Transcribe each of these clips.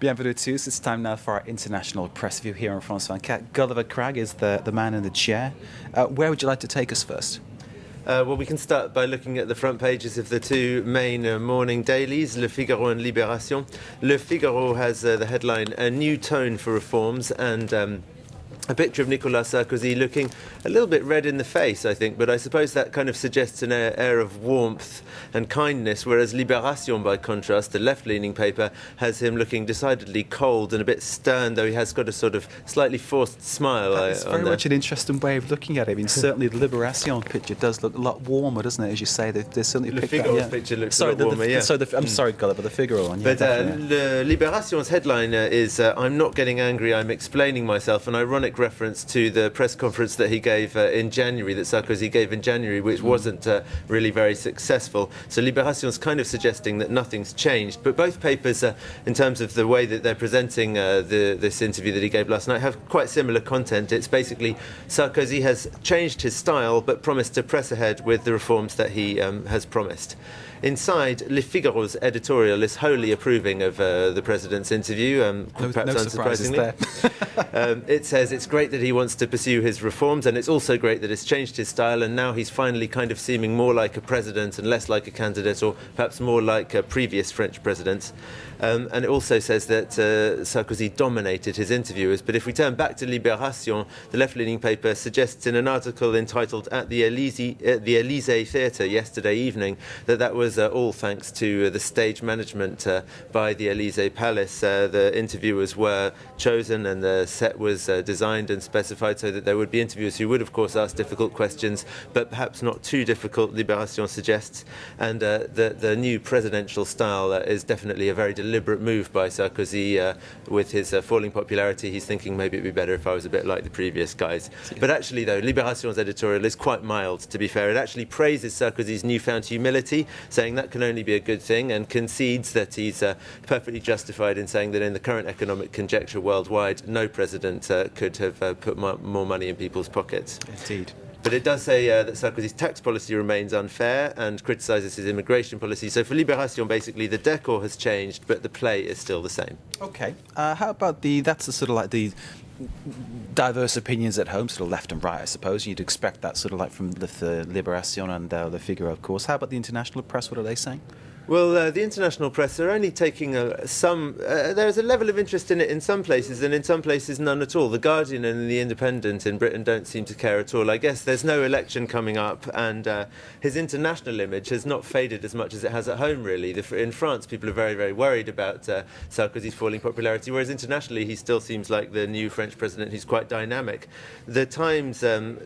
Bienvenue à tous. It's time now for our international press view here on France 24. Gulliver Cragg is the man in the chair. Where would you like to take us first? Well, we can start by looking at the front pages of the two main morning dailies, Le Figaro and Libération. Le Figaro has the headline, "A New Tone for Reforms," and a picture of Nicolas Sarkozy looking a little bit red in the face, I think, but I suppose that kind of suggests an air of warmth and kindness, whereas Libération, by contrast, the left-leaning paper, has him looking decidedly cold and a bit stern, though he has got a sort of slightly forced smile. It's very much an interesting way of looking at it. I mean, certainly the Libération picture does look a lot warmer, doesn't it, as you say? They certainly Le picked Figaro's that, picture looks a lot warmer, yeah. I'm sorry, Gulliver, the Figaro one. Yeah, but Libération's headline is, "I'm not getting angry, I'm explaining myself," an ironic reference to the press conference that he gave in January, that Sarkozy gave in January, which wasn't really very successful. So Libération's kind of suggesting that nothing's changed. But both papers, in terms of the way that they're presenting this interview that he gave last night, have quite similar content. It's basically Sarkozy has changed his style but promised to press ahead with the reforms that he has promised. Inside, Le Figaro's editorial is wholly approving of the president's interview, perhaps no unsurprisingly. It says it's great that he wants to pursue his reforms, and it's also great that it's changed his style, and now he's finally kind of seeming more like a president and less like a candidate, or perhaps more like previous French presidents. And it also says that Sarkozy dominated his interviewers. But if we turn back to Libération, the left-leaning paper suggests in an article entitled "At the Élysée Theatre" yesterday evening that was all thanks to the stage management by the Élysée Palace. The interviewers were chosen and the set was designed and specified so that there would be interviewers who would, of course, ask difficult questions, but perhaps not too difficult, Libération suggests. And the new presidential style is definitely a very deliberate move by Sarkozy. With his falling popularity, he's thinking maybe it'd be better if I was a bit like the previous guys. But actually, though, Libération's editorial is quite mild, to be fair. It actually praises Sarkozy's newfound humility, saying that can only be a good thing, and concedes that he's perfectly justified in saying that in the current economic conjuncture worldwide, no president could have put more money in people's pockets. Indeed. But it does say that Sarkozy's tax policy remains unfair and criticises his immigration policy. So for Libération, basically, the decor has changed, but the play is still the same. Okay. How about that's the sort of like the diverse opinions at home, sort of left and right, I suppose. You'd expect that sort of like from the Libération and Le Figaro, of course. How about the international press? What are they saying? Well, the international press are only taking there's a level of interest in it in some places, and in some places none at all. The Guardian and the Independent in Britain don't seem to care at all. I guess there's no election coming up, and his international image has not faded as much as it has at home, really. In France, people are very, very worried about Sarkozy's falling popularity, whereas internationally he still seems like the new French president who's quite dynamic. The Times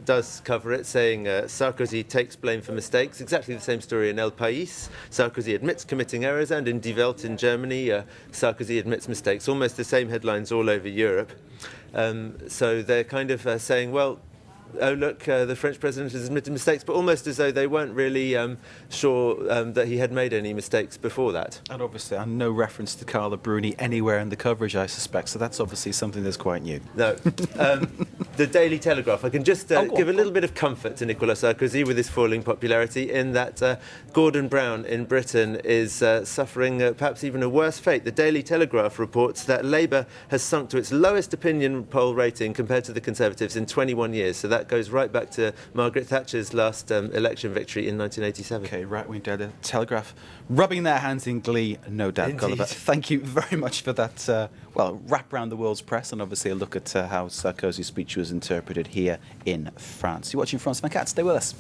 does cover it, saying Sarkozy takes blame for mistakes. Exactly the same story in El País. Sarkozy admits committing errors, and in Die Welt in Germany, Sarkozy admits mistakes. Almost the same headlines all over Europe. So they're kind of saying, well, oh look, the French president has admitted mistakes, but almost as though they weren't really sure that he had made any mistakes before that. And obviously, no reference to Carla Bruni anywhere in the coverage, I suspect, so that's obviously something that's quite new. No. The Daily Telegraph. I can just give a little bit of comfort to Nicolas Sarkozy with his falling popularity, in that Gordon Brown in Britain is suffering perhaps even a worse fate. The Daily Telegraph reports that Labour has sunk to its lowest opinion poll rating compared to the Conservatives in 21 years. So that goes right back to Margaret Thatcher's last election victory in 1987. Okay, right-wing Daily Telegraph rubbing their hands in glee, no doubt, Indeed. Gulliver. Thank you very much for that, wrap around the world's press, and obviously a look at how Sarkozy's speech was interpreted here in France. You're watching France 24. Stay with us.